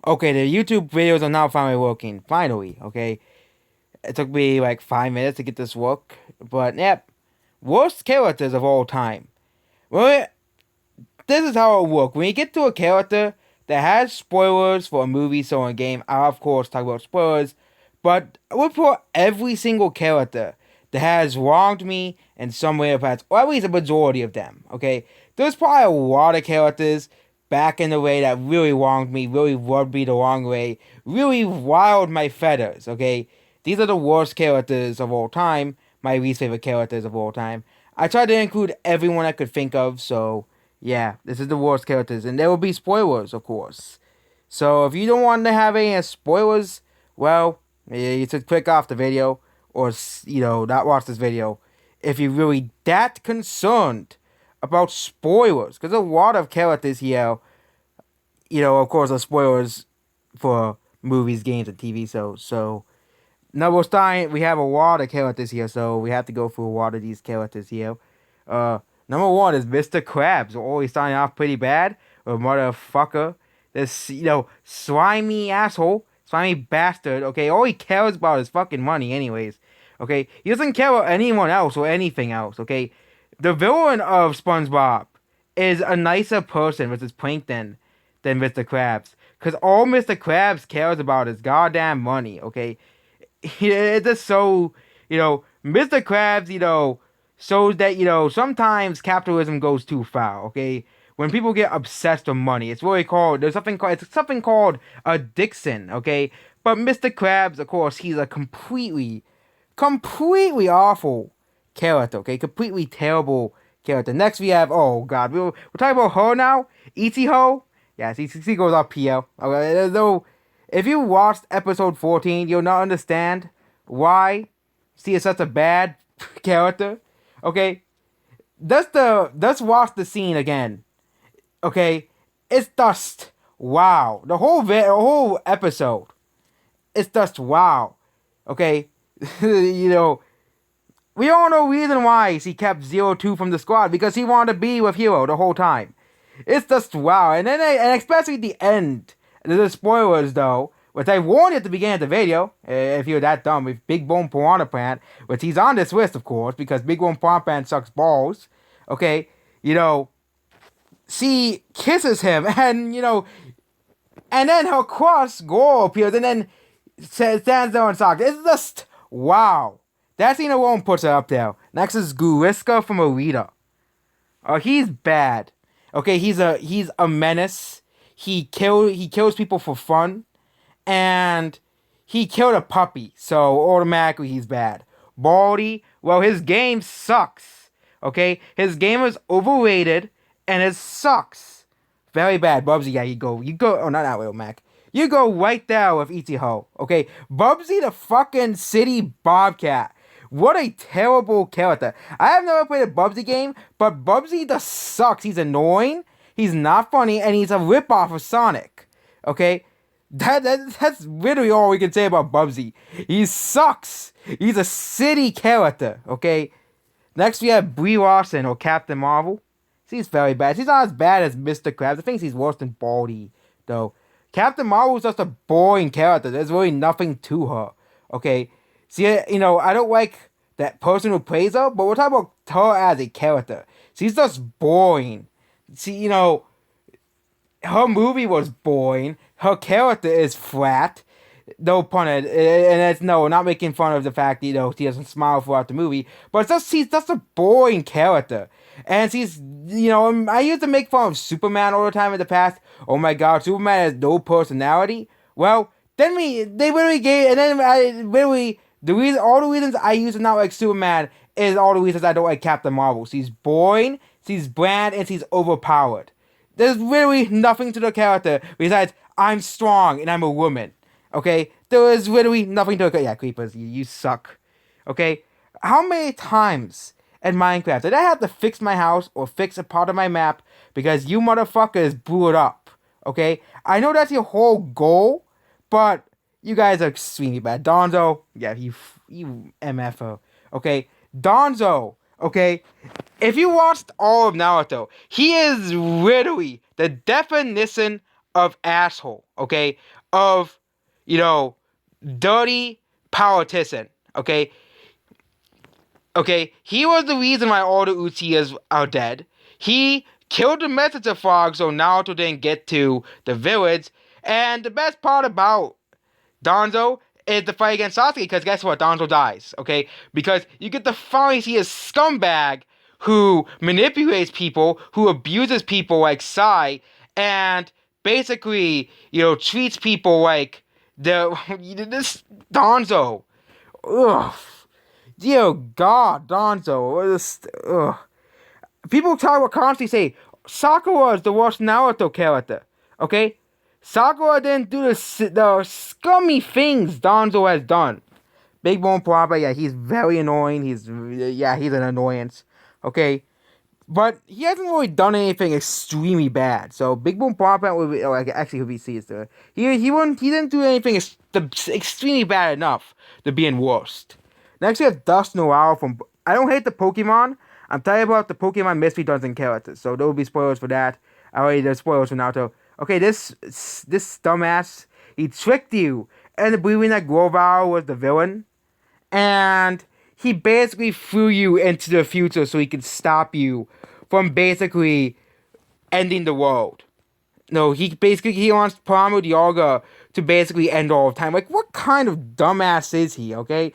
Okay, the YouTube videos are now finally working. Finally, okay. It took me like 5 minutes to get this work, but yep. Worst characters of all time. Well, this is how it works. When you get to a character that has spoilers for a movie, so in a game, I of course talk about spoilers, but we'll put every single character that has wronged me in some way or past, or at least a majority of them, okay? There's probably a lot of characters back in the way that really wronged me, really rubbed me the wrong way, really riled my feathers, okay? These are the worst characters of all time, my least favorite characters of all time. I tried to include everyone I could think of, so yeah, this is the worst characters, and there will be spoilers, of course. So if you don't want to have any spoilers, well, you should click off the video, or not watch this video if you're really that concerned about spoilers, because a lot of characters here, of course, are spoilers for movies, games, and TV shows. So number time, we have a lot of characters here, so we have to go through a lot of these characters here. Uh, Number one is Mr. Krabs, always starting off pretty bad. Or motherfucker, this slimy asshole, slimy bastard. Okay, all he cares about is fucking money, anyways. Okay, he doesn't care about anyone else or anything else. Okay, the villain of SpongeBob is a nicer person versus Plankton than Mr. Krabs, because all Mr. Krabs cares about is goddamn money. Okay, it's just so, Mr. Krabs, shows that, sometimes capitalism goes too far, okay? When people get obsessed with money, it's something called addiction, okay? But Mr. Krabs, of course, he's a completely awful character, okay? Completely terrible character. Next we have, oh god, we're talking about her now? Ichigo? Yes, he goes up here. Okay, though, if you watched episode 14, you'll not understand why she is such a bad character. Okay, let's watch the scene again. Okay, it's just wow. The whole episode, it's just wow. Okay, we all know reason why he kept 02 from the squad, because he wanted to be with Hero the whole time. It's just wow, and especially the end. The spoilers though, which I warned you at the beginning of the video, if you're that dumb, with Big Bone Piranha Plant, which he's on this list, of course, because Big Bone Piranha Plant sucks balls. Okay, she kisses him, and then her cross Goro appears, and then stands there and talks. It's just wow. That scene alone puts it up there. Next is Guriska from Arita. He's bad. Okay, he's a menace. He kills people for fun, and he killed a puppy, so automatically he's bad. Baldy, well, his game sucks. Okay, his game is overrated, and it sucks. Very bad. Bubsy, yeah, you go. Oh, not that way, Mac. You go right there with Ichigo. Okay, Bubsy the fucking city bobcat. What a terrible character. I have never played a Bubsy game, but Bubsy just sucks. He's annoying, he's not funny, and he's a ripoff of Sonic. Okay? That's literally all we can say about Bubsy. He sucks. He's a city character, okay? Next we have Brie Larson, or Captain Marvel. She's very bad. She's not as bad as Mr. Krabs. I think she's worse than Baldy, though. Captain Marvel is just a boring character. There's really nothing to her, okay? See, I don't like that person who plays her, but we're talking about her as a character. She's just boring. See, her movie was boring. Her character is flat. No pun it, and it's no, not making fun of the fact that she doesn't smile throughout the movie, but she's just a boring character. And I used to make fun of Superman all the time in the past. Oh my god, Superman has no personality. Well, then they literally gave, and then I literally all the reasons I used to not like Superman is all the reasons I don't like Captain Marvel. She's boring, she's bland, and she's overpowered. There's really nothing to the character besides I'm strong and I'm a woman. Okay? There is literally nothing to the yeah, Creepers, you suck. Okay? How many times in Minecraft did I have to fix my house or fix a part of my map because you motherfuckers blew it up? Okay? I know that's your whole goal, but you guys are extremely bad. Donzo, yeah, you MFO. Okay? Donzo, okay? If you watched all of Naruto, he is literally the definition of asshole, okay? Of, you know, dirty politician, okay? Okay, he was the reason why all the Uchihas are dead. He killed the messenger frog so Naruto didn't get to the village. And the best part about Danzo is the fight against Sasuke, because guess what? Danzo dies, okay? Because you get to finally see a scumbag who manipulates people, who abuses people like Sai, and basically, treats people like this Danzo. Ugh. Dear God, Danzo. Ugh. People constantly say Sakura is the worst Naruto character. Okay? Sakura didn't do the scummy things Danzo has done. Big Bone Parappa, yeah, he's very annoying. He's an annoyance. Okay? But he hasn't really done anything extremely bad. So Big Bone Parappa would be, actually would be seized there. He didn't do anything extremely bad enough to be in worst. Next we have Dust Noir from. I don't hate the Pokemon. I'm telling you about the Pokemon Mystery Dungeon characters. So there will be spoilers for that. I already did spoilers for Naruto. Okay, this dumbass, he tricked you into believing that Grovyle was the villain, and he basically threw you into the future so he could stop you from basically ending the world. No, he wants Primal Dialga to basically end all of time. Like, what kind of dumbass is he? Okay,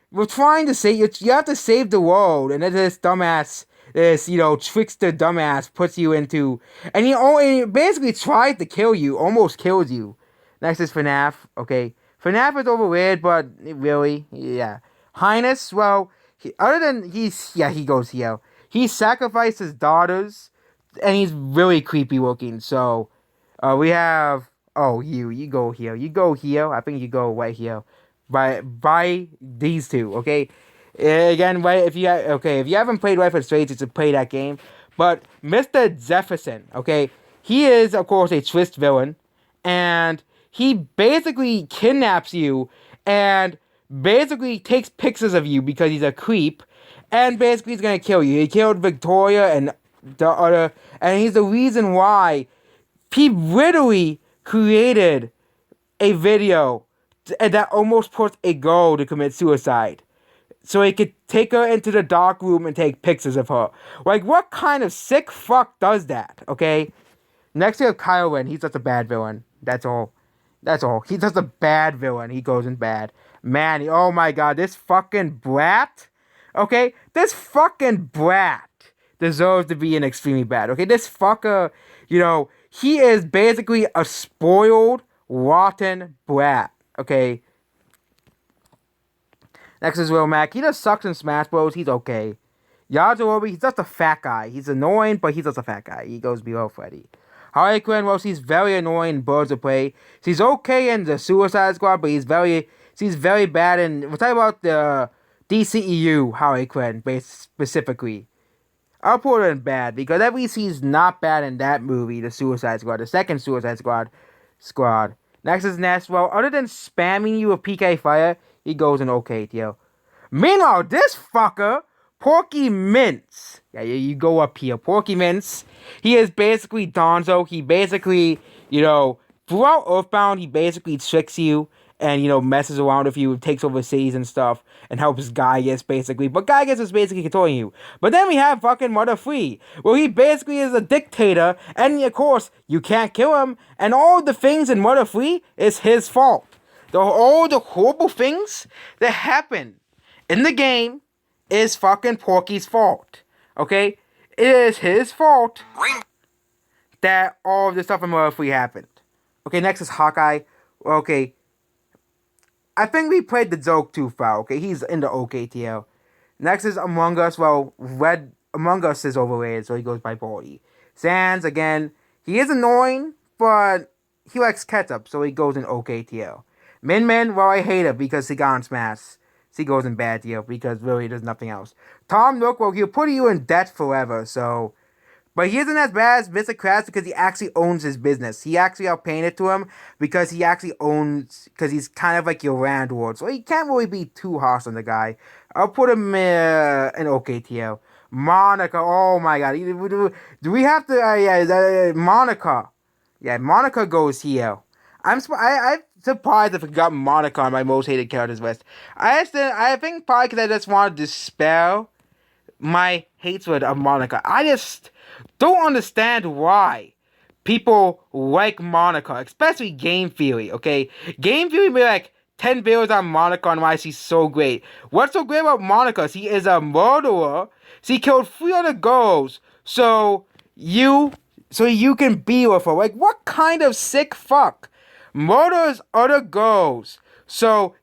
we're trying to save you have to save the world, and then this dumbass, this trickster dumbass puts you into, and he basically tried to kill you, almost kills you. Next is FNAF. Okay, FNAF is overrated, but really, yeah. Highness, well, other than he goes here. He sacrificed his daughters, and he's really creepy looking. So, we have you go here. You go here. I think you go right here. By these two, okay? Again, right, if you haven't played Life is Strange, it's to play that game. But Mr. Jefferson, okay, he is of course a twist villain, and he basically kidnaps you and basically takes pictures of you because he's a creep, and basically he's gonna kill you. He killed Victoria and the other, and he's the reason why he literally created a video that almost puts a girl to commit suicide, so he could take her into the dark room and take pictures of her. Like, what kind of sick fuck does that? Okay. Next we have Kylo Ren. He's just a bad villain. That's all. He's just a bad villain. He goes in bad. Man, oh my god, this fucking brat. Okay, this fucking brat deserves to be an extremely bad. Okay, this fucker, he is basically a spoiled, rotten brat. Okay. Next is Will Mac. He just sucks in Smash Bros. He's okay. Yajirobe, he's just a fat guy. He's annoying, but he's just a fat guy. He goes below Freddy. Harley Quinn, well, she's very annoying in Birds of Prey. She's okay in the Suicide Squad, but she's very bad in. We're talking about the DCEU Harley Quinn, specifically. I'll put her in bad because at least he's not bad in that movie, the Suicide Squad, the second Suicide Squad. Next is Ness. Well, other than spamming you with PK Fire, he goes in okay tier. Meanwhile, this fucker, Porky Mints. Yeah, you go up here. Porky Mints. He is basically Danzo. He basically, throughout Earthbound, he basically tricks you and, messes around with you, takes over cities and stuff, and helps Gaius, basically. But Gaius is basically controlling you. But then we have fucking Mother Free, where he basically is a dictator, and of course, you can't kill him, and all the things in Mother Free is his fault. All the horrible things that happen in the game is fucking Porky's fault. Okay? It is his fault that all of this stuff in Mother Free happened. Okay, next is Hawkeye. Okay. I think we played the joke too far, okay? He's in the OKTL. Next is Among Us. Well, Among Us is overrated, so he goes by Baldy. Sans, again, he is annoying, but he likes ketchup, so he goes in OKTL. Min Min, well, I hate him because he got on Smash. So he goes in bad tier because really there's nothing else. Tom Nook, well, he'll put you in debt forever, so. But he isn't as bad as Mr. Krabs because he actually owns his business. He actually outpainted to him because he actually owns, because he's kind of like your landlord. So he can't really be too harsh on the guy. I'll put him in OKTL. Monica, oh my god. Do we have to, Monica. Yeah, Monica goes here. I'm surprised if I got Monica on my most hated characters list. I think probably because I just want to dispel my hatred of Monica. I just don't understand why people like Monica, especially Game Theory, okay? Game Theory made like 10 videos on Monica and why she's so great. What's so great about Monica? She is a murderer. She killed 3 other girls. You so you can be with her. Like, what kind of sick fuck murders other girls so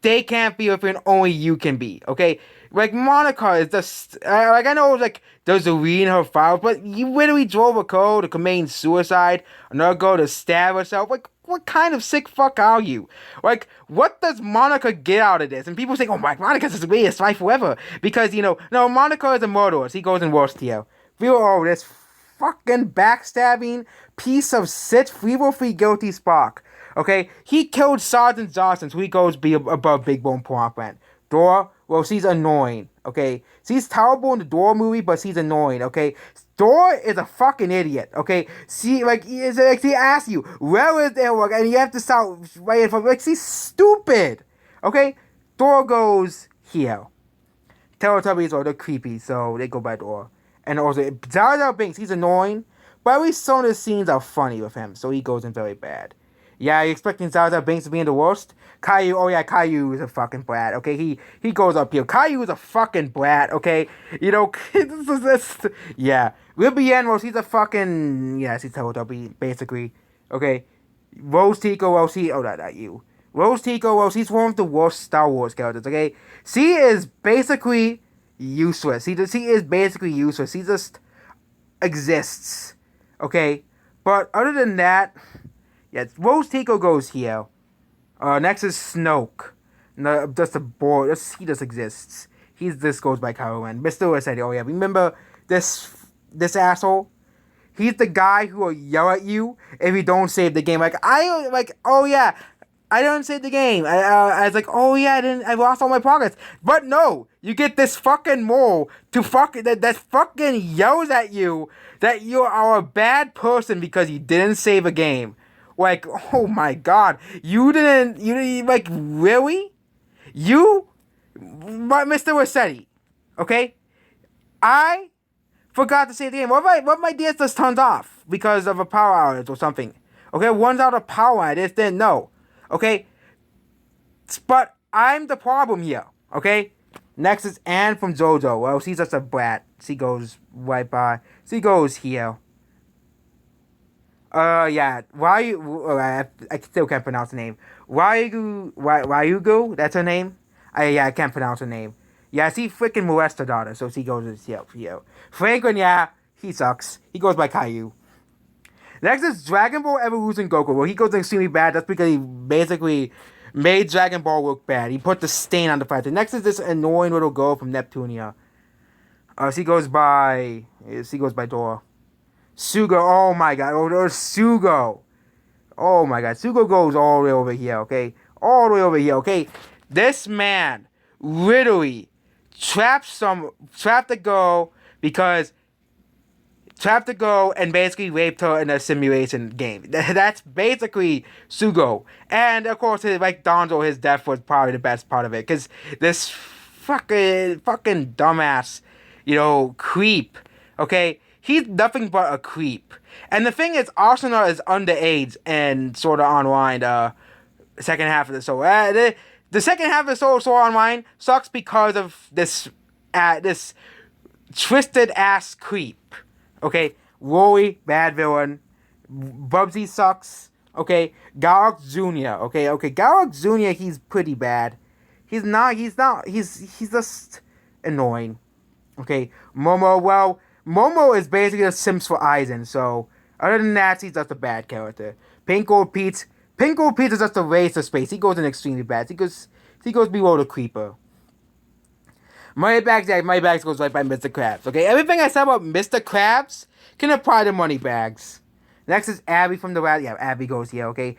they can't be with you and only you can be, okay? Like, Monica is just, like, I know, like, there's a read in her files, but you literally drove a girl to commit suicide, another girl to stab herself. Like, what kind of sick fuck are you? Like, what does Monica get out of this? And people say, oh my, Monica's the greatest life forever. Because, no, Monica is a murderer. She goes in worst tier. Feel, oh, this fucking backstabbing piece of shit, free guilty Spock. Okay, he killed Sergeant Johnson, so he goes be above Big Bone Pomfret. Dora, well, she's annoying. Okay, she's terrible in the Dora movie, but she's annoying. Okay, Dora is a fucking idiot. Okay, she she asks you where is their work, and you have to start waiting for like she's stupid. Okay, Dora goes here. Teletubbies are the creepy, so they go by Dora. And also, Jar Jar Binks, he's annoying, but at least some of the scenes are funny with him, so he goes in very bad. Yeah, you expecting Jar Jar Binks to be in the worst? Caillou, oh yeah, Caillou is a fucking brat, okay? He goes up here. Caillou is a fucking brat, okay? Yeah. Libyan, well, she's a fucking, yeah, she's Teletubby, basically, okay? Rose Tico, well, not you. Rose Tico, well, she's one of the worst Star Wars characters, okay? She is basically useless. She is basically useless. She just exists, okay? But other than that, yeah, Rose Tico goes here. Next is Snoke. No, just a boy. He just exists. This goes by Kylo Ren. Mr. said, oh yeah, remember this asshole? He's the guy who will yell at you if you don't save the game. Oh yeah, I didn't save the game. I was like, oh yeah, I lost all my progress. But no, you get this fucking mole to that fucking yells at you that you are a bad person because you didn't save a game. Like, oh my god, you didn't like, really? Mr. Rossetti, okay? I forgot to save the game. What if my DS just turns off because of a power outage or something? Okay, one's out of power, I just didn't know. Okay? But I'm the problem here, okay? Next is Anne from JoJo. Well, she's just a brat. She goes right by. She goes here. Yeah. I still can't pronounce the name. Ryugu? That's her name? I can't pronounce her name. Yeah, she freaking molests her daughter, so she goes here. Franklin, yeah, he sucks. He goes by Caillou. Next is Dragon Ball Evolution Goku. Well, he goes extremely bad. That's because he basically made Dragon Ball look bad. He put the stain on the fighter. Next is this annoying little girl from Neptunia. She goes by Dora. Sugo, oh my god. Oh, there's Sugo. Oh my god. Sugo goes all the way over here, okay? All the way over here, okay? This man literally trapped the girl and basically raped her in a simulation game. That's basically Sugo. And of course, like Donzo, his death was probably the best part of it. Because this fucking dumbass, creep, okay? He's nothing but a creep. And the thing is, Arsenal is underage and sort of online, second half of the show. The second half of the show online sucks because of this twisted ass creep. Okay, Rory, bad villain. Bubsy sucks. Okay, Garlic Jr. Okay, Garlic Jr. He's pretty bad. He's just annoying. Okay, Momo is basically a Sims for Aizen, so other than that, he's just a bad character. Pink Gold Pete is just a waste of space. He goes in extremely bad. He goes below the creeper. Moneybags goes right by Mr. Krabs. Okay, everything I said about Mr. Krabs can apply to Moneybags. Next is Abby from the Last. Yeah, Abby goes here. Okay,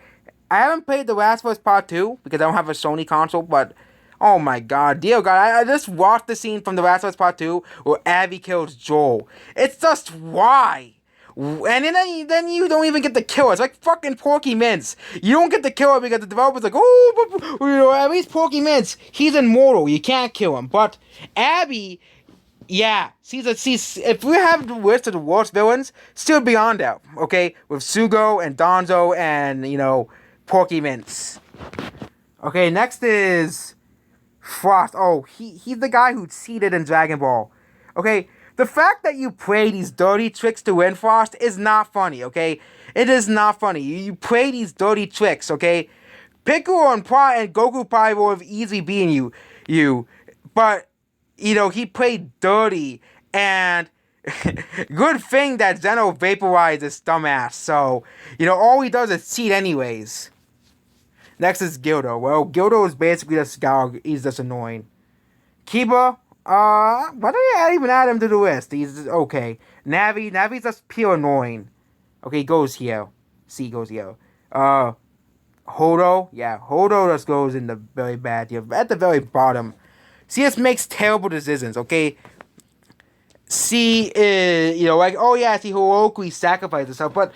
I haven't played The Last of Us Part 2 because I don't have a Sony console, but oh my god, dear god, I just watched the scene from The Last of Us Part 2 where Abby kills Joel. It's just why? And then you don't even get the kill. It's like fucking Porky Mints. You don't get the kill because the developer's like, oh, at least Porky Mints, he's immortal. You can't kill him. But Abby, yeah, she's if we have the list of the worst villains, still beyond that, okay? With Sugo and Donzo and, Porky Mints. Okay, next is Frost. Oh, he's the guy who cheated in Dragon Ball. Okay, the fact that you play these dirty tricks to win Frost is not funny, okay? It is not funny. You play these dirty tricks, okay? Piccolo and Goku probably would have easily beaten you, but he played dirty, and good thing that Zeno vaporized this dumbass. So all he does is cheat anyways. Next is Gildo. Well, Gildo is basically just he's just annoying. Kiba, why did I even add him to the list? He's just, okay. Navi's just pure annoying. Okay, he goes here. C goes here. Hodo, yeah, Hodo just goes in the very bad tier, at the very bottom. C just makes terrible decisions, okay? C is, like, oh yeah, she heroically sacrificed herself, but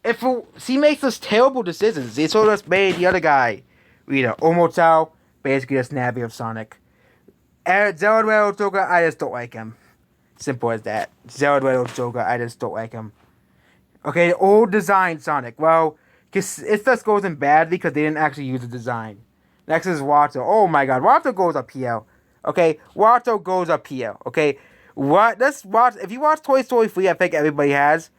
if she makes those terrible decisions, they sort of made the other guy, Omotao, basically just Navi of Sonic. Zeroed Joker, I just don't like him. Simple as that. Zeroed Joker, I just don't like him. Okay, old design Sonic. Well, cause it just goes in bad because they didn't actually use the design. Next is Watto. Oh my god, Watto goes up here. Okay, Watto goes up here. Okay, if you watch Toy Story 3, I think everybody has.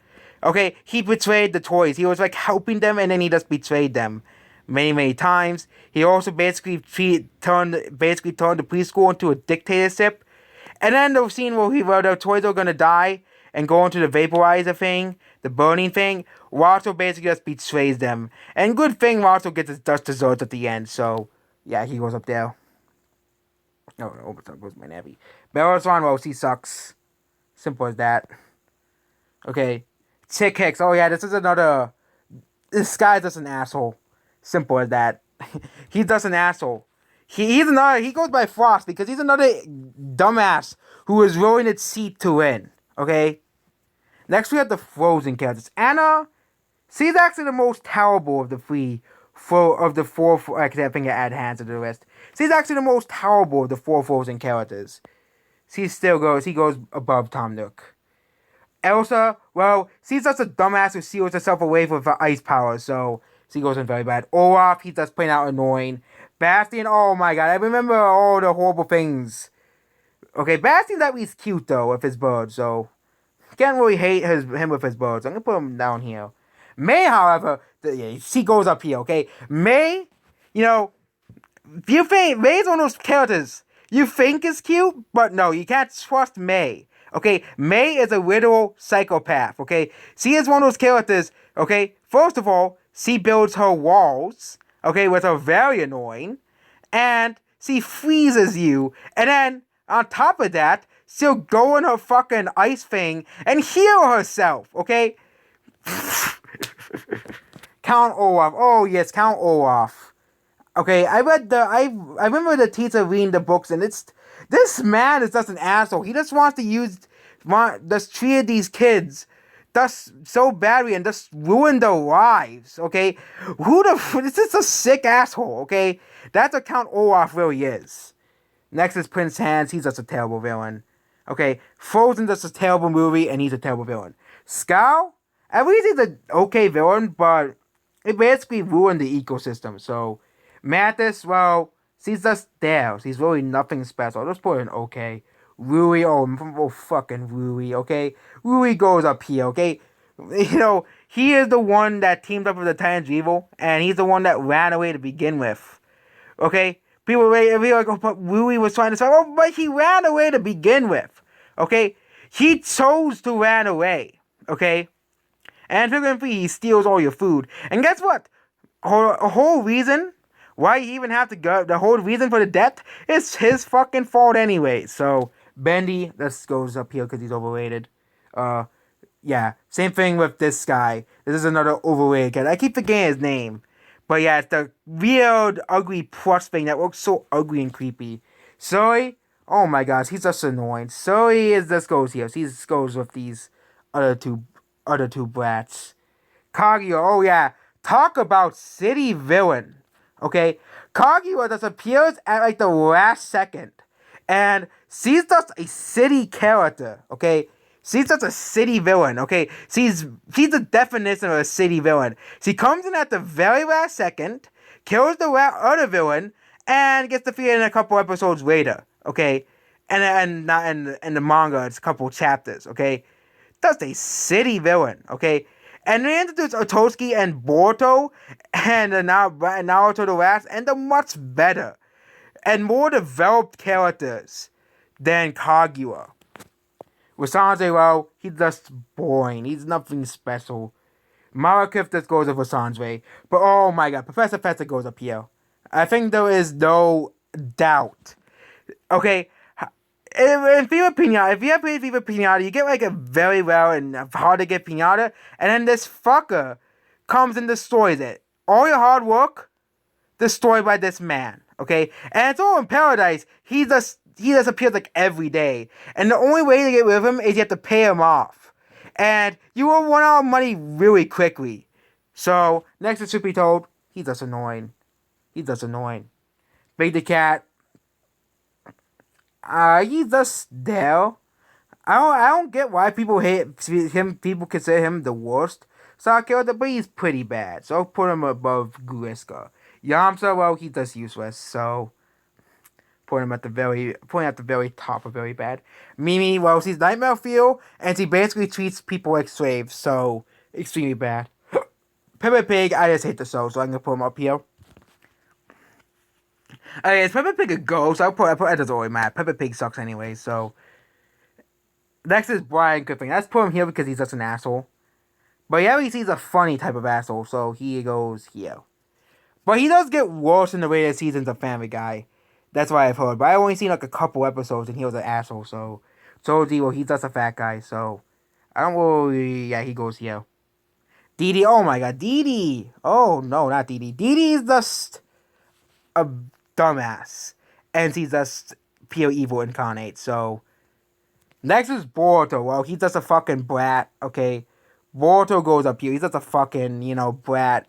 Okay, he betrayed the toys. He was like helping them, and then he just betrayed them many times. He also basically turned the preschool into a dictatorship. And then the scene where the toys are gonna die and go into the vaporizer thing, the burning thing, Watto basically just betrays them. And good thing Watto gets his just desserts at the end. So yeah, he goes up there. No, Overtime goes my Navi. Bellatron, well, he sucks. Simple as that. Okay. Chick Hicks. Oh yeah, this guy's just an asshole. Simple as that. He's just an asshole. He goes by Frost because he's another dumbass who is willing to cheat to win. Okay? Next we have the Frozen characters. Anna, she's actually the most terrible of the four, I think I add hands to the rest. She's actually the most terrible of the 4 Frozen characters. He goes above Tom Nook. Elsa, well, she's just a dumbass who seals herself away with her ice power, so she goes in very bad. Olaf, he's just plain out annoying. Bastian, oh my god, I remember all the horrible things. Okay, Bastian's at least cute though with his bird, so can't really hate him with his birds. I'm gonna put him down here. May, however, she goes up here. Okay, May, you think May's one of those characters you think is cute, but no, you can't trust May. Okay, May is a literal psychopath. Okay, she is one of those characters. Okay, first of all, she builds her walls. Okay, which are very annoying, and she freezes you, and then on top of that, she'll go in her fucking ice thing and heal herself. Okay, Count Olaf. Oh yes, Count Olaf. Okay, I remember the teacher reading the books, and this man is just an asshole. He just wants to just treat these kids thus so badly and just ruin their lives. Okay, this is a sick asshole. Okay, that's what Count Olaf really is. Next is Prince Hans. He's just a terrible villain. Okay, Frozen's just a terrible movie, and he's a terrible villain. Scout, at least he's an okay villain, but it basically ruined the ecosystem. So Mantis, well, she's just there. She's really nothing special. I'll just put in okay. Rui, oh fucking Rui, okay? Rui goes up here, okay? He is the one that teamed up with the Titans Evil, and he's the one that ran away to begin with. Okay? People were like, oh, but Rui was trying to say, oh, but he ran away to begin with. Okay? He chose to run away. Okay? And figuratively, he steals all your food. And guess what? A whole reason why you even have to go, the whole reason for the death is his fucking fault anyway. So, Bendy, this goes up here because he's overrated. Yeah, same thing with this guy. This is another overrated guy. I keep forgetting his name. But yeah, it's the weird, ugly plush thing that looks so ugly and creepy. Zoe, oh my gosh, he's just annoying. Zoe this goes here. He goes with these other two other two brats. Kaguya, oh yeah, talk about city villain. Okay, Kaguya just appears at like the last second, and she's just a city character. Okay, she's just a city villain. Okay, she's the definition of a city villain. She comes in at the very last second, kills the other villain, and gets defeated a couple episodes later. Okay, and not in the manga, it's a couple chapters. Okay, that's a city villain. Okay. And they introduced Otosuki and Boruto and Naruto the last, and they're much better and more developed characters than Kaguya. With Sanjay, well, he's just boring. He's nothing special. Malekith just goes up with Sanjay. But oh my god, Professor Fester goes up here. I think there is no doubt. Okay, in Viva Pinata, if you have played Viva Pinata, you get like a very well and hard to get Pinata, and then this fucker comes and destroys it. All your hard work destroyed by this man. Okay, and it's all in Paradise. He just appears like every day, and the only way to get rid of him is you have to pay him off, and you will run out of money really quickly. So next, it should be told, he's just annoying. He's just annoying. Big the Cat. He's just there. I don't get why people hate him. People consider him the worst side character, but he's pretty bad. So I'll put him above Guiska. Yamcha, well, he's just useless. So put him at the very top of very bad. Mimi, well, she's Nightmare Fuel, and she basically treats people like slaves. So extremely bad. Peppa Pig, I just hate the show, so I'm gonna put him up here. Okay, it's Peppa Pig a ghost. I put it doesn't really matter. Peppa Pig sucks anyway, so. Next is Brian Griffin. Let's put him here because he's just an asshole. But yeah, he's a funny type of asshole, so he goes here. But he does get worse in the later seasons of Family Guy. That's why I've heard. But I've only seen like a couple episodes and he was an asshole, so. Joji, well, he's just a fat guy, so. I don't really. Yeah, he goes here. Dee Dee, oh my god, Dee Dee! Oh no, not Dee Dee. Dee Dee is just a dumbass. And she's just pure evil incarnate, so. Next is Boruto. Well, he's just a fucking brat, okay? Boruto goes up here. He's just a fucking, brat,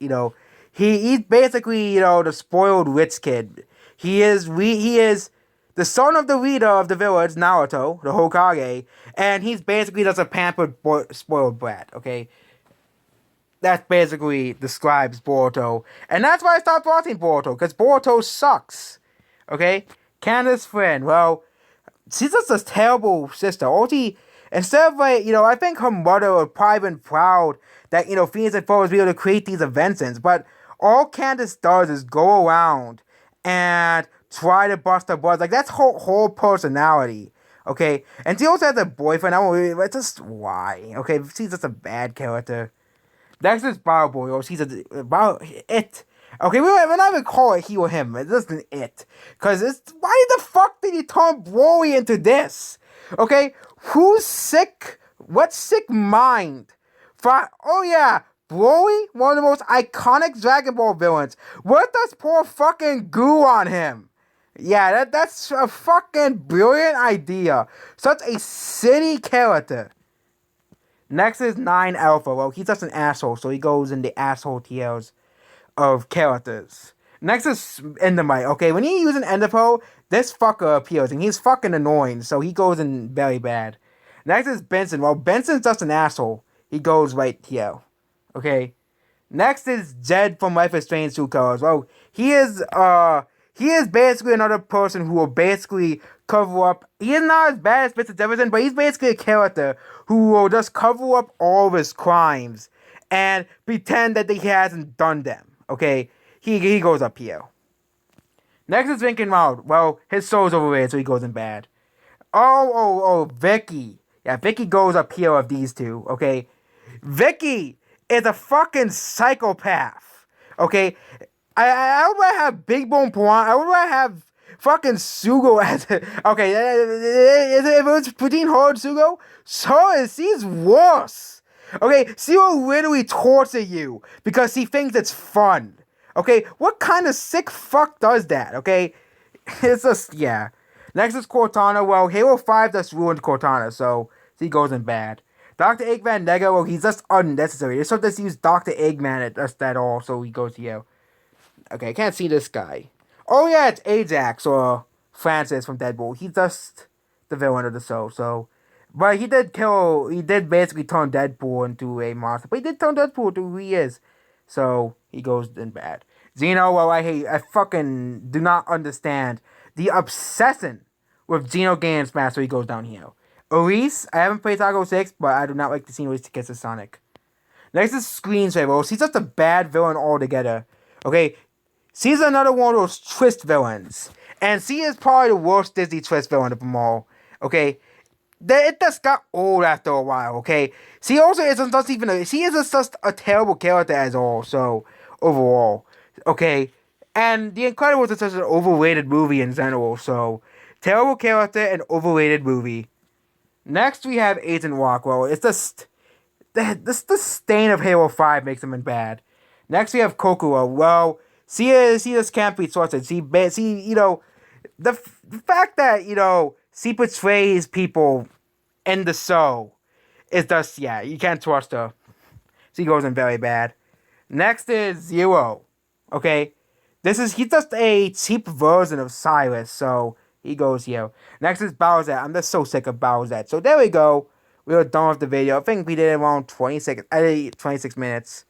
He's basically, the spoiled rich kid. He is the son of the leader of the village, Naruto, the Hokage, and he's basically just a pampered, spoiled brat, okay? That basically describes Boruto. And that's why I stopped watching Boruto, because Boruto sucks, okay? Candace's friend, well, she's just a terrible sister. Instead of I think her mother would probably been proud that, Phoenix and Phobos be able to create these inventions, but all Candace does is go around and try to bust her brothers. Like, that's her whole personality, okay? And she also has a boyfriend. It's just why, okay? She's just a bad character. Next is Boy. She's it. Okay, we're not even call it he or him. It's just an it. Because why the fuck did he turn Broly into this? Okay, who's sick? What sick mind? Oh yeah, Broly, one of the most iconic Dragon Ball villains. What does pour fucking goo on him? Yeah, that's a fucking brilliant idea. Such a silly character. Next is 9 Alpha. Well, he's just an asshole, so he goes in the asshole tiers of characters. Next is Endermite. Okay, when you use an Enderpearl, this fucker appears, and he's fucking annoying, so he goes in very bad. Next is Benson. Well, Benson's just an asshole. He goes right here. Okay. Next is Jed from Life is Strange 2 Colors. Well, he is basically another person who will basically cover up. He is not as bad as Mr. Jefferson, but he's basically a character who will just cover up all of his crimes and pretend that he hasn't done them. Okay, he goes up here. Next is Lincoln Wild. Well, his soul's overrated, so he goes in bad. Oh, Vicky. Yeah, Vicky goes up here of these two. Okay, Vicky is a fucking psychopath. Okay, I would rather have Big Bone Piranha. I would rather have fucking Sugo as okay. If it was between her and Sugo, she's worse. Okay, she will literally torture you because she thinks it's fun. Okay, what kind of sick fuck does that? Okay, it's just, yeah. Next is Cortana. Well, Halo 5 just ruined Cortana, so she goes in bad. Dr. Eggman Nega, well, he's just unnecessary. They're supposed to use Dr. Eggman at just that all, so he goes, yeah. Okay, I can't see this guy. Oh yeah, it's Ajax or Francis from Deadpool. He's just the villain of the show, so. But he did basically turn Deadpool into a monster. But he did turn Deadpool into who he is. So, he goes in bad. Xeno, well, I fucking do not understand the obsession with Xeno getting smashed, so he goes downhill. Elise, I haven't played Taco 6, but I do not like the scene where he kisses Sonic. Next is Screensaver. He's just a bad villain altogether. Okay, she's another one of those twist villains. And she is probably the worst Disney twist villain of them all. Okay, it just got old after a while. Okay, she also isn't just even she isn't just a terrible character as all. So overall, okay, and The Incredibles is such an overrated movie in general. So terrible character and overrated movie. Next we have Agent Rockwell. It's just the stain of Halo 5 makes him bad. Next we have Kokoro. Well, she just can't be trusted. She the fact that she betrays people in the show is just you can't trust her. She goes in very bad. Next is Zero. Okay, he's just a cheap version of Cyrus, so he goes here. Next is Bowser. I'm just so sick of Bowser. So there we go. We were done with the video. I think we did around 26 minutes.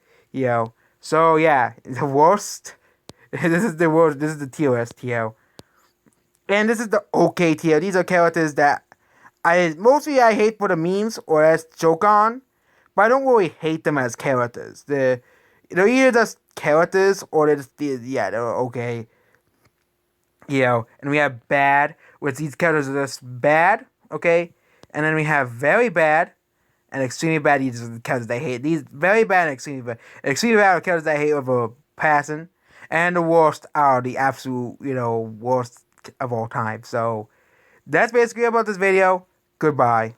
So yeah, the worst. This is the worst. This is the tier list here. And this is the okay tier. These are characters that I hate for the memes or as joke on, but I don't really hate them as characters. They're either just characters or they're okay. And we have bad, which these characters are just bad, okay? And then we have very bad and extremely bad. These are the characters I hate. These very bad and extremely bad. Extremely bad are characters I hate with a passion. And the worst are the absolute, worst of all time. So, that's basically about this video. Goodbye.